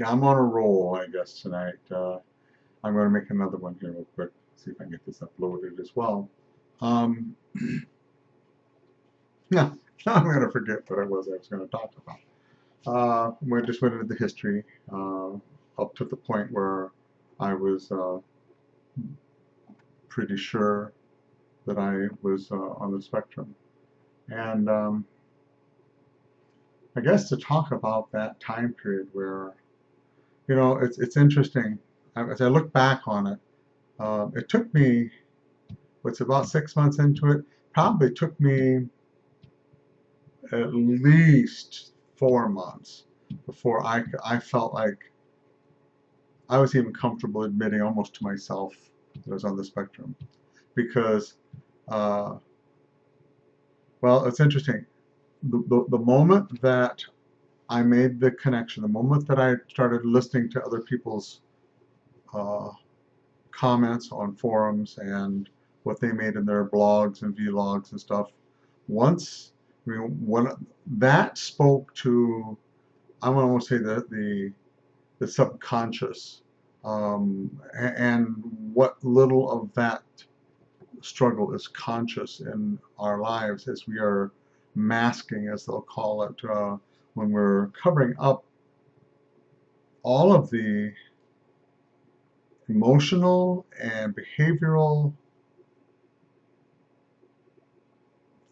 I'm on a roll, I guess, tonight. I'm going to make another one here real quick, see if I can get this uploaded as well. Um, now I'm going to forget what I was going to talk about. We just went into the history up to the point where I was pretty sure that I was on the spectrum. And I guess to talk about that time period where, it's interesting. As I look back on it, it took me, what's about 6 months into it, probably took me at least 4 months before I felt like I was even comfortable admitting almost to myself that I was on the spectrum. Because, uh, well, it's interesting. The moment that I made the connection, the moment that I started listening to other people's uh, comments on forums and what they made in their blogs and vlogs and stuff, once, when that spoke to, I want to almost say the subconscious, and what little of that struggle is conscious in our lives as we are masking, as they'll call it, when we're covering up all of the emotional and behavioral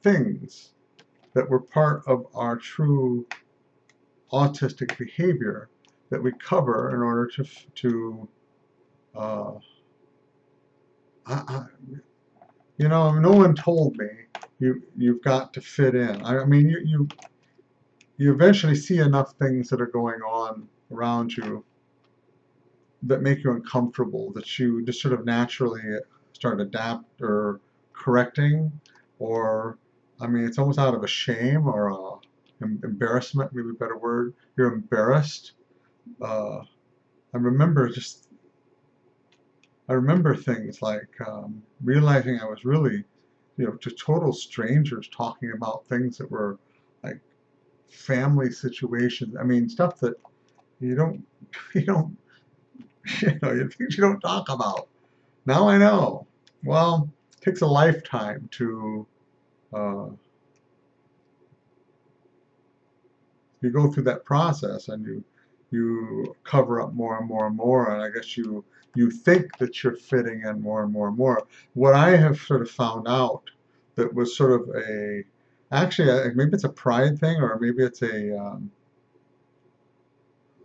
things that were part of our true autistic behavior that we cover in order to uh, I, no one told me you've got to fit in. I mean, you eventually see enough things that are going on around you that make you uncomfortable, that you just sort of naturally start adapt or correcting, or I mean, it's almost out of a shame or embarrassment, maybe a better word. You're embarrassed. Uh, I remember just I remember things like realizing I was really, to total strangers talking about things that were like family situations. I mean, stuff that you don't, you don't, things you don't talk about. Now I know. Well, it takes a lifetime to, uh, you go through that process and you cover up more and more and more, and I guess you think that you're fitting in more and more and more. What I have sort of found out that was sort of actually maybe it's a pride thing or maybe it's a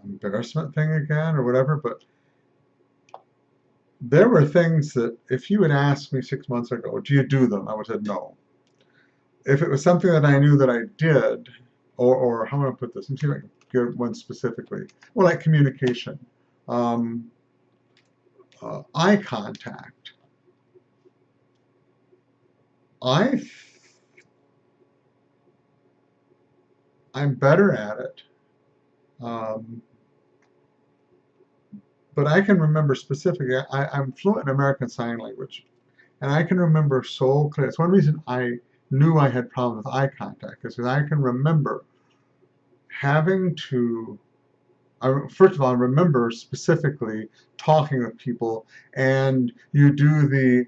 embarrassment thing again or whatever, but there were things that if you had asked me 6 months ago, do you do them? I would have said no. If it was something that I knew that I did, or how am I put this? Let me see if I can get one specifically. Well, like communication, um, eye contact. I I'm better at it, um, but I can remember specifically. I'm fluent in American Sign Language, and I can remember so clear. It's one reason I knew I had problems with eye contact, is because I can remember having to. First of all, I remember specifically talking with people, and you do the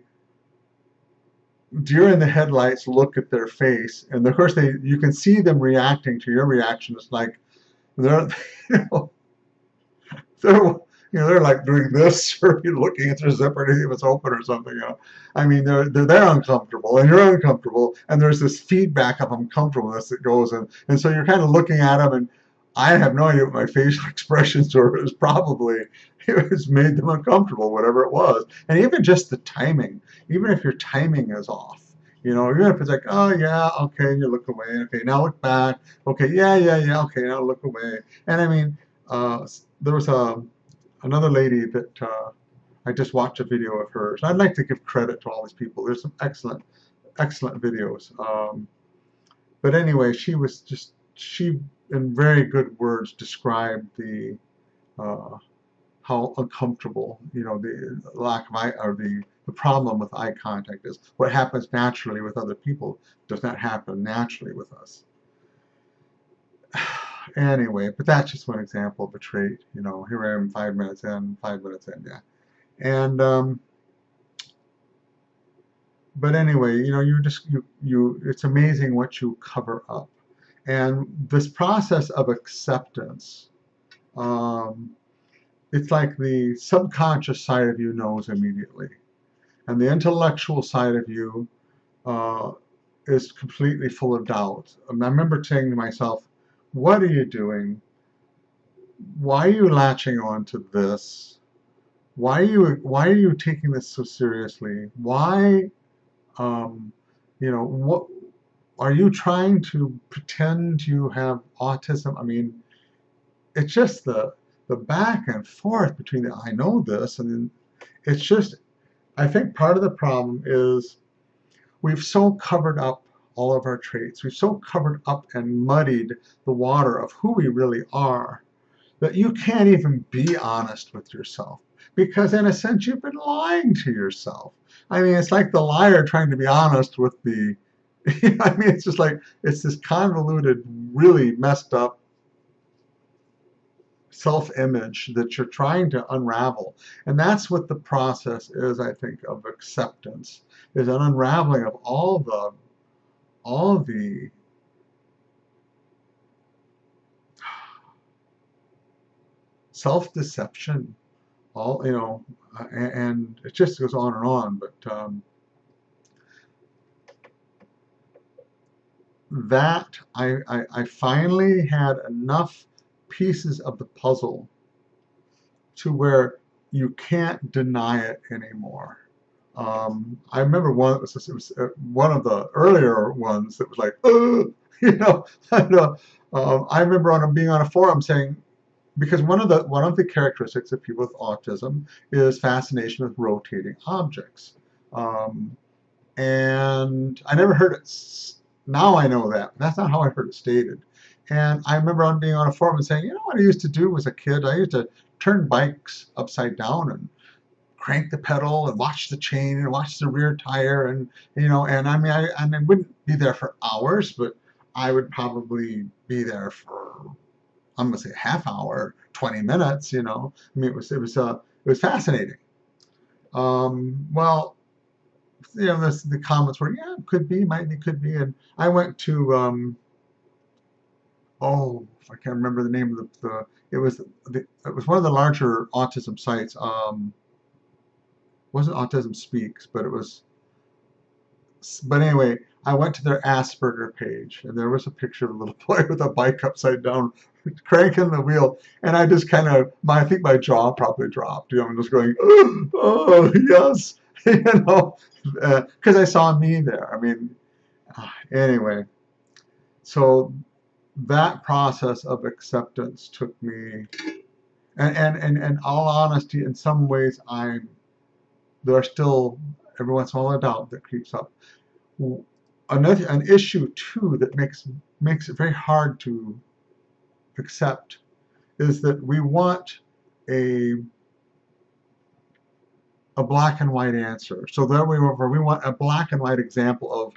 deer in the headlights look at their face, and of course you can see them reacting to your reaction. It's like they're you know, they're they're like doing this or looking at their zipper to see if it's open or something. I mean they're uncomfortable and you're uncomfortable, and there's this feedback of uncomfortableness that goes and so you're kind of looking at them, and I have no idea what my facial expressions were. It was probably it was made them uncomfortable, whatever it was, and even just the timing. Even if your timing is off, even if it's like, oh yeah, okay, and you look away, okay, now look back, okay, yeah, yeah, yeah, okay, now look away, and I mean, there was another lady that I just watched a video of hers. I'd like to give credit to all these people. There's some excellent, excellent videos. But anyway, she in very good words described uh, how uncomfortable, the lack of eye or the problem with eye contact is. What happens naturally with other people does not happen naturally with us. Anyway, but that's just one example of a trait. You know, here I am 5 minutes in, 5 minutes in, yeah. And but anyway, you know, it's amazing what you cover up. And this process of acceptance, um, it's like the subconscious side of you knows immediately, and the intellectual side of you uh, is completely full of doubt. I remember saying to myself, "What are you doing? Why are you latching on to this? Why are you taking this so seriously? Why, um, you know, what are you trying to pretend you have autism?" I mean, it's just the back and forth between the I know this and then it's just, I think part of the problem is we've so covered up all of our traits. We've so covered up and muddied the water of who we really are that you can't even be honest with yourself, because in a sense you've been lying to yourself. I mean, it's like the liar trying to be honest with the I mean, it's just like it's this convoluted, really messed up self-image that you're trying to unravel. And that's what the process is, I think, of acceptance, is an unraveling of all the self-deception, all, you know, and it just goes on and on. But that I finally had enough pieces of the puzzle to where you can't deny it anymore. I remember it was one of the earlier ones that was like, oh, you know, and, I remember being on a forum saying, because one of the characteristics of people with autism is fascination with rotating objects, and I never heard it. Now I know that. That's not how I heard it stated. And I remember being on a forum and saying, you know what I used to do as a kid? I used to turn bikes upside down and crank the pedal and watch the chain and watch the rear tire, and you know, and I mean, I wouldn't be there for hours, but I would probably be there for, I'm gonna say, half hour, 20 minutes. You know, I mean, it was fascinating. Well, you know, the comments were, yeah, could be, might be, could be, and I went to oh, I can't remember the name of it was one of the larger autism sites. Wasn't Autism Speaks, but it was. But anyway, I went to their Asperger page, and there was a picture of a little boy with a bike upside down, cranking the wheel, and I just kind of, I think my jaw probably dropped. You know, I'm just going, oh yes, you know, because I saw me there. I mean, anyway, so that process of acceptance took me, and in all honesty, in some ways, there are still every once in a while a doubt that creeps up. An issue too that makes it very hard to accept is that we want a black and white answer. So there we want a black and white example of,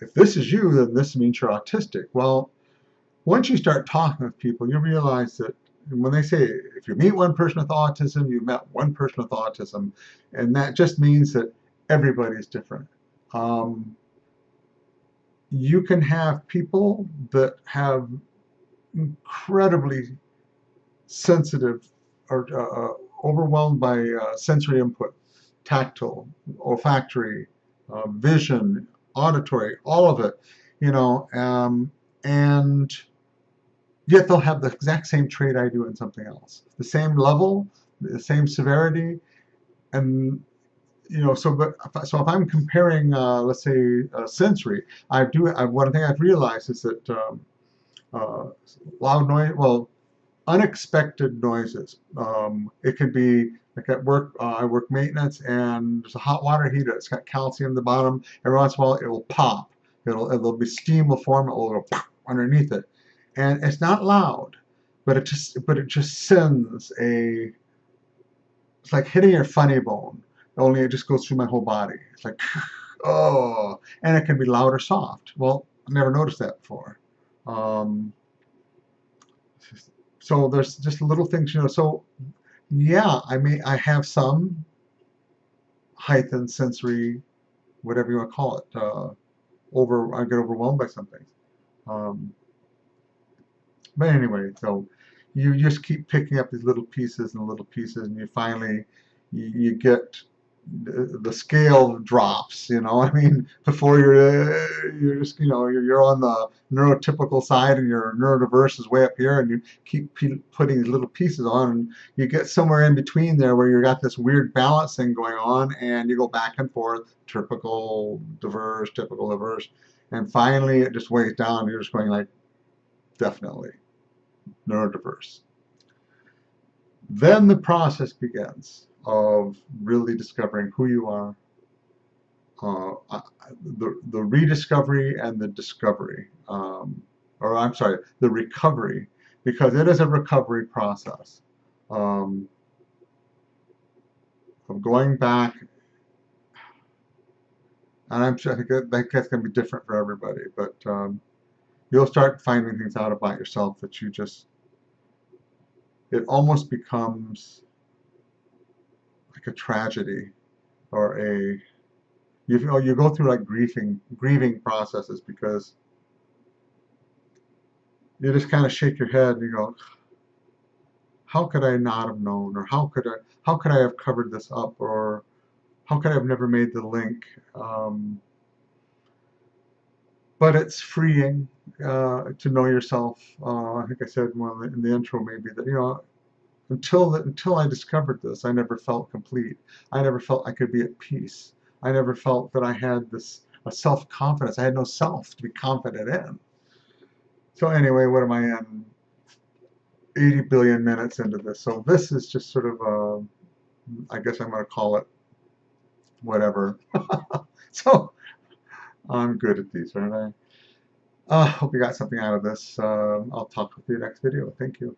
if this is you, then this means you're autistic. Well, once you start talking with people, you realize that when they say, if you meet one person with autism, you met one person with autism, and that just means that everybody's different. You can have people that have incredibly sensitive or overwhelmed by sensory input, tactile, olfactory, vision, auditory, all of it, you know, and yet they'll have the exact same trait I do in something else, the same level, the same severity, and you know. So if I'm comparing, let's say, sensory, one thing I've realized is that loud noise, well, unexpected noises. It could be like at work. I work maintenance, and there's a hot water heater. It's got calcium in the bottom. Every once in a while, it will pop. It'll be steam will form. It will go pop underneath it, and it's not loud, but it just sends a. It's like hitting your funny bone. Only it just goes through my whole body. It's like, oh, and it can be loud or soft. Well, I never noticed that before. So there's just little things, you know. So yeah, I have some heightened sensory, whatever you want to call it. I get overwhelmed by some things. Um, but anyway, so you just keep picking up these little pieces and little pieces, and you finally you get the scale drops. You know, I mean, before you're just, you know, you're on the neurotypical side, and your neurodiverse is way up here, and you keep putting these little pieces on, and you get somewhere in between there where you got this weird balancing going on, and you go back and forth, typical diverse, and finally it just weighs down. You're just going like, definitely neurodiverse. Then the process begins of really discovering who you are, the rediscovery and the discovery, or I'm sorry, the recovery, because it is a recovery process of going back. And I'm sure that's going to be different for everybody, but you'll start finding things out about yourself that you just, it almost becomes like a tragedy, or you go through like grieving processes, because you just kind of shake your head and you go, how could I not have known, or how could I have covered this up, or how could I have never made the link? But it's freeing to know yourself. I think I said in the intro maybe that, you know, until I discovered this, I never felt complete. I never felt I could be at peace. I never felt that I had a self-confidence. I had no self to be confident in. So anyway, what am I in? 80 billion minutes into this. So this is just sort of, I guess I'm going to call it whatever. So I'm good at these, aren't I? Hope you got something out of this. I'll talk with you next video. Thank you.